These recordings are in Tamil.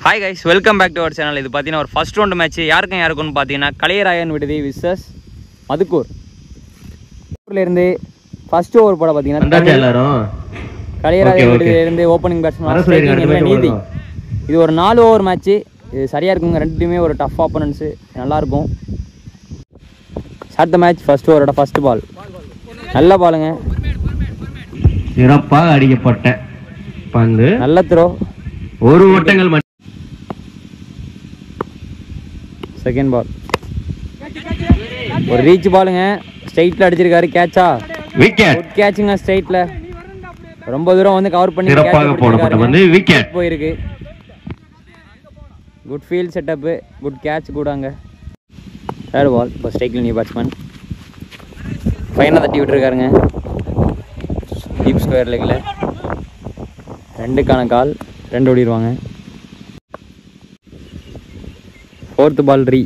Hi guys, welcome back to our channel. இது பார்த்தீங்கன்னா ஒரு ஃபர்ஸ்ட் ரவுண்ட் மேட்ச். யாருக்குன்னு பார்த்தீங்கன்னா கலையராயன் விடுதி விசஸ் மதுக்கூர். இருந்து ஃபர்ஸ்ட் ஓவர் போட பார்த்தீங்கன்னா கலையராயன் விடுதியிலிருந்து ஓப்பனிங் பேட்ஸ்மேன் நீதி. இது ஒரு 4 ஓவர் மேட்ச்சு. இது சரியாக இருக்குங்க. ரெண்டு டீமே ஒரு டஃப் ஆப்போனன்ட்ஸு, நல்லாயிருக்கும். Start the match. ஃபர்ஸ்ட் ஓவரோட ஃபர்ஸ்ட் பால் நல்ல பாலுங்க, சிறப்பாக அடிக்கப்பட்ட பந்து, நல்ல த்ரோ, ஒரு ஓட்டங்கள். செகண்ட் பால் ஒரு ரீச் பாலுங்க, ஸ்ட்ரைட்ல அடிச்சிருக்காரு. கேட்சா? விக்கெட். குட் கேட்சுங்க, ஸ்ட்ரைட்ல ரொம்ப தூரம் வந்து கவர் பண்ணி சிறப்பாக போடப்பட்ட பந்து, விக்கெட் போயிருக்கு. Good field setup, good catch கூடாங்க. தேர்ட் பால் இப்போ ஸ்ட்ரைக்கில் நியூ பேட்ஸ்மேன் ஃபைனாக தட்டி விட்டுருக்காருங்க. டீப் ஸ்கொயர் லெக்கில் 2க்கான கால், 2 ஓடிடுவாங்க. ஃபோர்த் பால் ரீ,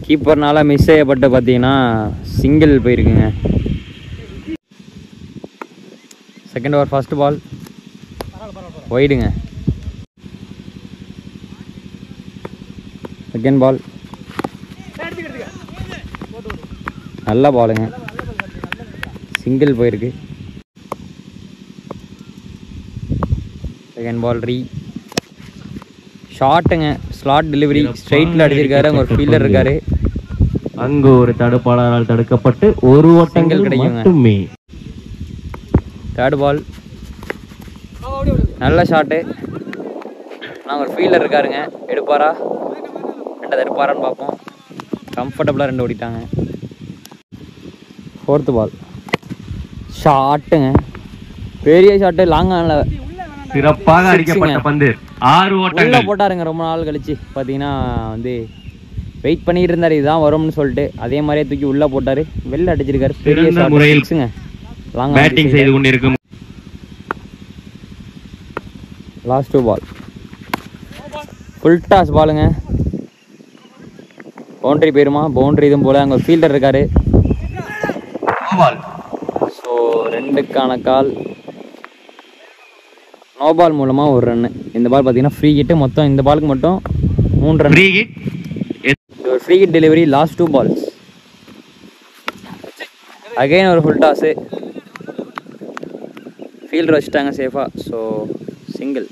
கீப்பர்னால மிஸ் செய்யப்பட்டு பார்த்தீங்கன்னா சிங்கிள் போயிருக்குங்க. செகண்ட் ஓவர் ஃபர்ஸ்ட் பால் ஒய்டுங்க. செகண்ட் பால் நல்ல பாலுங்க, சிங்கிள் போயிருக்கு. செகண்ட் பால் ரீ, ஷாட்டுங்க, ஸ்லாட் டெலிவரி, ஸ்ட்ரைட்டில் அடிச்சிருக்காரு. அங்கே ஒரு ஃபீல்டர் இருக்காரு, அங்கு ஒரு தடுப்பாளரால் தடுக்கப்பட்டு ஒரு ஓட்டங்கள் கிடைக்குங்க. தேர்ட் பால் நல்ல ஷாட்டு, நாங்கள் ஒரு ஃபீல்டர் இருக்காருங்க. எடுப்பாரா? 2 எடுப்பாரான்னு பார்ப்போம். கம்ஃபர்டபுளாக 2 ஓடிட்டாங்க. ஃபோர்த்து பால் ஷாட்டுங்க, பெரிய ஷாட்டு, லாங்கான சிறப்பாக அடிக்கப்பட்ட பந்து, 6 ஓட்டங்கள் போட்டாருங்க. ரொம்ப நாள் கழிச்சு பார்த்தீங்கன்னா வந்து வெயிட் பண்ணிட்டு இருந்தார் இதுதான் வரும்னு சொல்லிட்டு. அதே மாதிரியே தூக்கி உள்ள போட்டாரு, வெளில அடிச்சிருக்காரு. பெரிய முறையில் லாங் பேட்டிங் செய்து கொண்டிருக்கும். லாஸ்ட் 2 பால் ஃபுல் டாஸ் பாலுங்க, பவுண்டரி போயிருமா? பவுண்டரி இதுவும் போல. அங்கே ஃபீல்டர் இருக்காரு. ஸோ 2க்கான கால், நோ பால் மூலமாக ஒரு ரன்னு. இந்த பால் பார்த்தீங்கன்னா ஃப்ரீ ஹிட்டு. மொத்தம் இந்த பாலுக்கு மட்டும் 3 ரன். ஒரு free hit delivery. Last 2 balls again ஒரு ஃபுல் டாஸு, ஃபீல்டர் வச்சுட்டாங்க சேஃபாக. So single.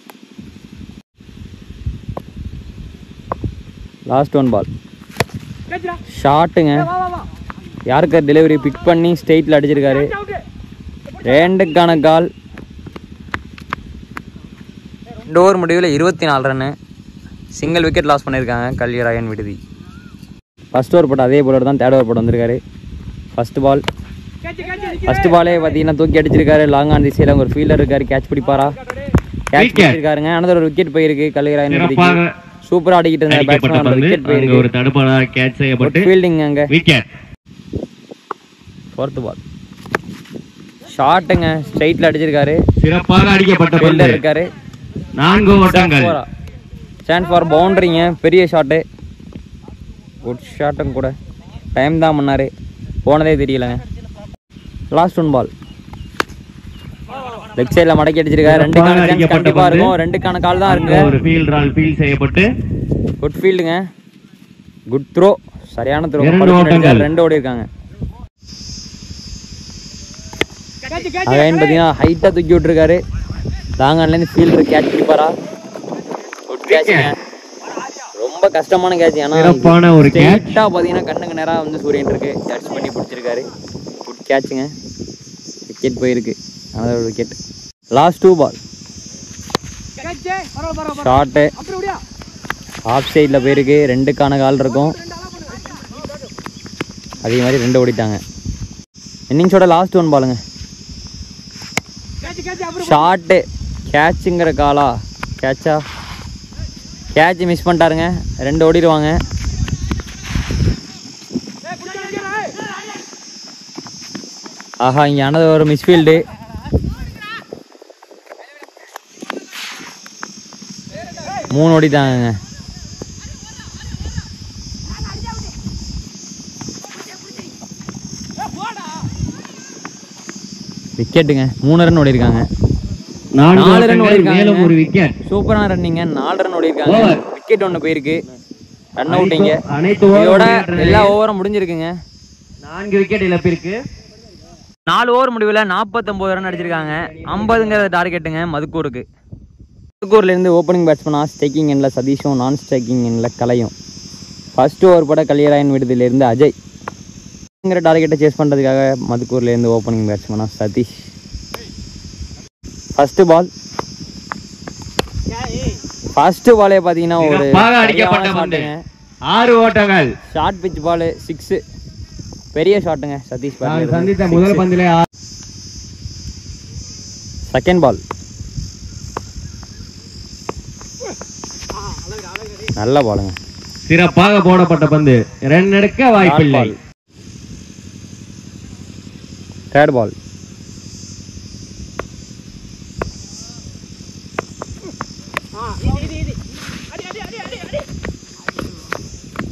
லாஸ்ட் 1 பால் ஷாட்டுங்க, யாருக்கு டெலிவரி பிக் பண்ணி ஸ்ட்ரெயிட்டில் அடிச்சிருக்காரு. 2க்கான கால். 2 ஓவர் முடிவில் 24 ரன்னு. சிங்கிள் விக்கெட் லாஸ் பண்ணியிருக்காங்க கலையராயன் விடுதி. ஃபர்ஸ்ட் ஓவர் போட்ட அதே போலர் தான் தேர்ட் ஓவர் போட்டு வந்திருக்காரு. ஃபர்ஸ்ட் பாலே பார்த்தீங்கன்னா தூக்கி அடிச்சிருக்காரு. லாங் ஆன் திசையில் ஒரு ஃபீல்டர் இருக்காரு. கேட்ச் பிடிப்பாரா? கேட்ச் பிடிச்சிருக்காருங்க. ஆனால் ஒரு விக்கெட் போயிருக்கு கலையராயன் விடுதிக்கு. சூப்பராக ஆடிக்கிட்டு இருந்த பேட்ஸ்மேன் விக்கெட் போயிருக்கு. ஒரு தடுப்பாளர் கேட்ச் செய்யப்பட்டு ஃபீல்டிங் அங்கே. விக்கெட். ஃபோர்த் பால் ஷாட்டுங்க, ஸ்ட்ரைட்ல அடிச்சிருக்காரு. சிறப்பாக அடிக்கப்பட்ட பந்து இருக்காரு. 4 ஓட்டங்கள். சான்ஸ் ஃபார் பவுண்டரிங்க, பெரிய ஷாட்டு, குட் ஷாட்டும் கூட. டைம் தான் பண்ணாரு, போனதே தெரியலங்க. லாஸ்ட் 1 பால் லெக் சைடில் மடக்கி அடிச்சிருக்காரு. 2க்கான சான்ஸ் கண்டிப்பாக இருக்கும். 2க்கான கால் தான் இருக்கு. ஒரு ஃபீல்டரால் ஃபீல்ட் செய்யப்பட்டு குட் ஃபீல்டுங்க, குட் த்ரோ, சரியான த்ரோ. 2 ஓடி இருக்காங்க. அகைன் பார்த்தீங்கன்னா ஹைட்டாக தூக்கி விட்டுருக்காரு. லாங்கான்லேருந்து ஃபீல்டர் கேட்ச் பிடிப்பாரா? குட் கேட்சுங்க, ரொம்ப கஷ்டமான கேட்ச். ஏன்னா ஒரு கேட்டாக பார்த்தீங்கன்னா கண்ணுக்கு நேராக வந்து சூரியன் இருக்கு, டச் பண்ணி பிடிச்சிருக்காரு. குட் கேட்சுங்க, விக்கெட் போயிருக்கு. அனதர் ஒரு wicket. Last 2 ball shot, off சைடில் போயிருக்கு. 2க்கான கால் இருக்கும். அதே மாதிரி 2 ஓடிட்டாங்க. இன்னிங்ஸோட லாஸ்ட் 1 பாலுங்க, ஷாட்டு, கேட்சுங்கிற காலா? கேட்சா? கேட்ச் மிஸ் பண்ணிட்டாருங்க. 2 ஓடிடுவாங்க. ஆஹா, இங்கே ஆனது ஒரு மிஸ்ஃபீல்டு. மூணு ஓடிட்டாங்க. விக்கெட்டுங்க, 3 ரன் ஓடிருக்காங்க. 4 ரன் மேலும் ஒரு விக்கெட். சூப்பரான ரன்னிங்க. 4 ரன் ஓடிருக்காங்க. விக்கெட் ஒன்று போயிருக்கு. ரன் அவுட்டிங்க. அனைத்து இதோட எல்லா ஓவரும் முடிஞ்சிருக்குங்க. 4 விக்கெட் இழப்பிற்கு. 4 ஓவர் முடிவில் 49 ரன் அடிச்சிருக்காங்க. 50ங்கிற டார்கெட்டுங்க மதுக்கூருக்கு. மதுக்கூர்லேருந்து ஓப்பனிங் பேட்ஸ்மேனாக ஸ்ட்ரைக்கிங் எண்ணில் சதீஷும், நான் ஸ்ட்ரைக்கிங் எண்ணில் கலையும். ஃபர்ஸ்ட் ஓவர் போட கலியராயன் விடுதியிலேருந்து அஜய் டார்கெட்டை சேஸ் பண்ணுறதுக்காக மதுக்கூர்லேருந்து ஓப்பனிங் பேட்ஸ்மேனாக சதீஷ். ஃபர்ஸ்ட் பாலே பார்த்தீங்கன்னா ஒரு 6 ஓட்டங்கள். ஷார்ட் பிச் பால் 6 பெரிய ஷாட்டுங்க சதீஷ். சந்தித்த முதல் பந்திலே. செகண்ட் பால் நல்ல பாலுங்க. சிறப்பாக போடப்பட்ட பந்து. ரன் எடுக்க வாய்ப்பில்லை. தேர்ட் பால்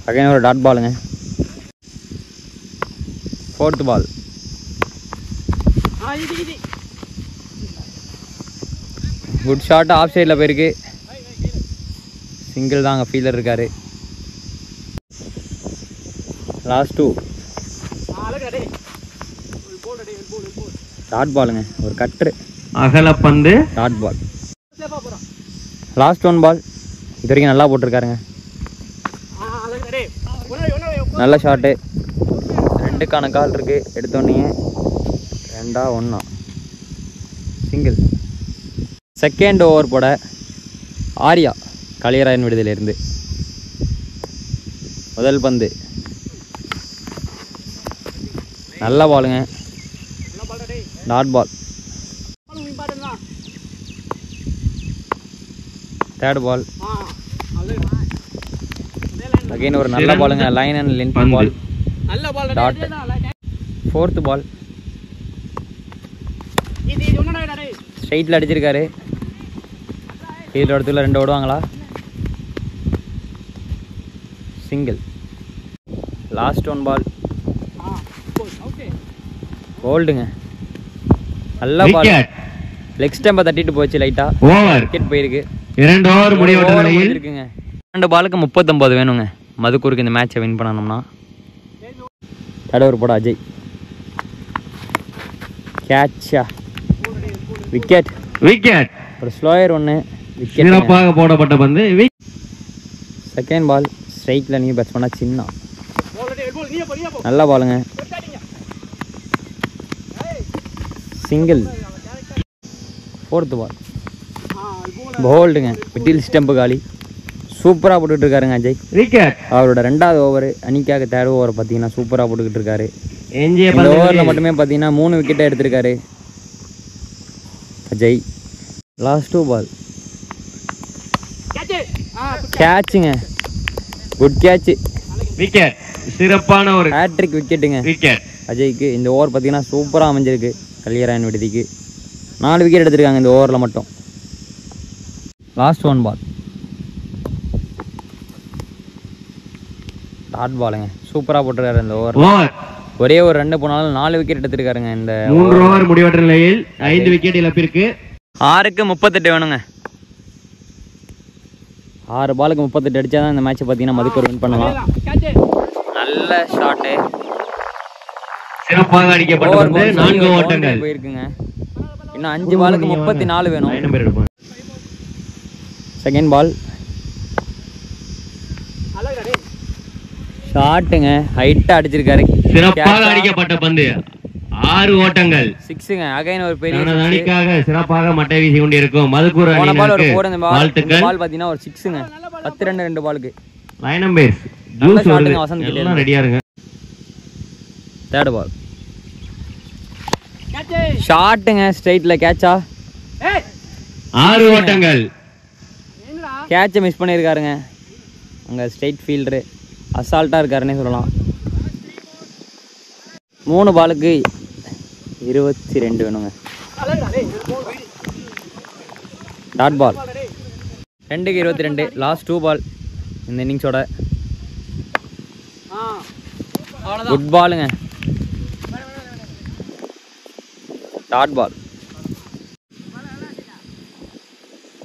அகைன் ஒரு டாட் பாலுங்க. Fourth ball good shot. Off சைடில் போயிருக்கு. சிங்கிள் தான். அங்கே ஃபீல்டர் இருக்காரு. லாஸ்ட் 2 டாட் பாலுங்க. ஒரு கட்ரு அகலப்பந்து. Dot ball. Last 1 ball. இது வரைக்கும் நல்லா போட்டிருக்காருங்க. நல்ல ஷாட்டு. 2க்கான கால் இருக்கு. எடுத்தோடனே 2-1 சிங்கிள். செகண்ட் ஓவர் போட ஆர்யா கலியராயன் விடுதலிருந்து. முதல் பந்து நல்ல பாலுங்க. Dot ball. Third ball again ஒரு நல்ல பாலுங்க. Line and length ball. Dot. Fourth ball ஸ்ட்ரைட்டில் அடிச்சிருக்காரு. கீழே இடத்துல 2 ஓடுவாங்களா? சிங்கிள். லாஸ்ட் 1 பால் போல்டுங்க. நல்ல பால். லெக் ஸ்டம்பை தட்டிட்டு போச்சு லைட்டா. விக்கெட் போயிருக்கு. 2 ஓவர் முடிவுல இருக்குங்க. 2 பாலுக்கு 39 வேணுங்க மதுக்கூருக்கு இந்த மேட்சை வின் பண்ணணும்னா. தேர்ட் ஓவர் போட அஜய். கேட்சா. விக்கெட். ஒரு ஸ்லோயர் 1 விக்கெட். சிறப்பாக போடப்பட்ட பந்து. செகண்ட் பால் ஸ்ட்ரைக்கில் நியூ பேட்ஸ்மேனா சின்ன. நல்ல பாலுங்க. சிங்கிள். ஃபோர்த் பால் போல்டுங்க. மிடில் ஸ்டம்பு காலி. சூப்பராக போட்டுக்கிட்டு இருக்காருங்க அஜய். விக்கெட். அவரோட 2வது ஓவர் அணிக்காக தேர்ட் ஓவர் பார்த்தீங்கன்னா சூப்பராக போட்டுக்கிட்டு இருக்காரு. இந்த ஓவரில் மட்டுமே பார்த்தீங்கன்னா 3 விக்கெட்டை எடுத்திருக்காரு அஜய். லாஸ்ட் 2 பால் கேட்சுங்க. Good catch. விக்கெட். சிறப்பான ஒரு ஹேட்ரிக் விக்கெட்டுங்க அஜய்க்கு. இந்த ஓவர் பார்த்தீங்கன்னா சூப்பராக அமைஞ்சிருக்கு கலியராயன் விடுதிக்கு. 4 விக்கெட் எடுத்திருக்காங்க இந்த ஓவரில் மட்டும். லாஸ்ட் 1 பால் டாட் பாலுங்க. சூப்பராக போட்டிருக்காரு இந்த ஓவர். ஒரே ஒரு 2 போனாலும் 4 விக்கெட் எடுத்திருக்காருங்க. இந்த 3 ஓவர் முடிவற்ற நிலையில் 5 விக்கெட் இழப்பிற்கு. 6க்கு 38 வேணுங்க. 6 பாலுக்கு 38 அடிச்சாதான் இந்த மேட்ச் பார்த்தீங்கன்னா மதுக்கூர் வின் பண்ணலாம். நல்ல ஷாட்டு. சிறப்பாக அடிக்கப்பட்ட 4 ஓட்டங்கள் போயிருக்குங்க. இன்னும் 5 பாலுக்கு 34 வேணும். செகண்ட் பால் ஷாட்டுங்க. ஹைட்டா அடிச்சிருக்காரு. சிறப்பாக அடிக்கப்பட்ட பந்து. 6 ஓட்டங்கள். 6ங்க. அகைன் ஒரு பெரிய அணிக்காக சிறப்பாக மட்டை வீசி கொண்டிருக்கும் மதுக்கூர் அணியினருக்கு வாழ்த்துக்கள். பால் பாத்தீங்கன்னா ஒரு 6ங்க. 10 ரன் 2 பாலுக்கு. லைன் நம்பர்ஸ் ஜூஸ் வருது. எல்லாம் ரெடியா இருங்க. தேர்ட் பால் ஷாட்டுங்க. ஸ்ட்ரைட்ல கேட்சா. 6 ஓட்டங்கள். கேட்சை மிஸ் பண்ணியிருக்காருங்க. அங்கே ஸ்ட்ரைட் ஃபீல்டரு அசால்ட்டாக இருக்காருன்னே சொல்லலாம். 3 பாலுக்கு 22 வேணுங்க. Dot ball. 2க்கு 22. லாஸ்ட் 2 பால் இந்த இன்னிங்ஸோட. குட் பாலுங்க. Dot ball.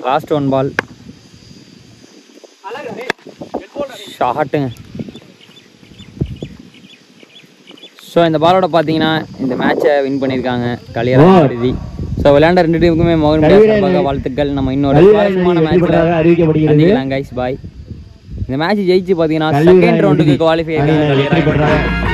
Last one ball ஷாட்டுங்க. ஸோ இந்த பாலோட பார்த்தீங்கன்னா இந்த மேட்சை வின் பண்ணியிருக்காங்க கலியராயன் விடுதி. ஸோ விளையாண்ட 2 டீமுக்குமே மோகன் வாழ்த்துக்கள். நம்ம இன்னொரு சுவாரஸ்யமான மேட்ச்ல அறிவிக்கலாம் கைஸ். பாய். இந்த மேட்ச் ஜெயிச்சு பார்த்தீங்கன்னா செகண்ட் ரவுண்டுக்கு குவாலிஃபை ஆகிருக்காங்க.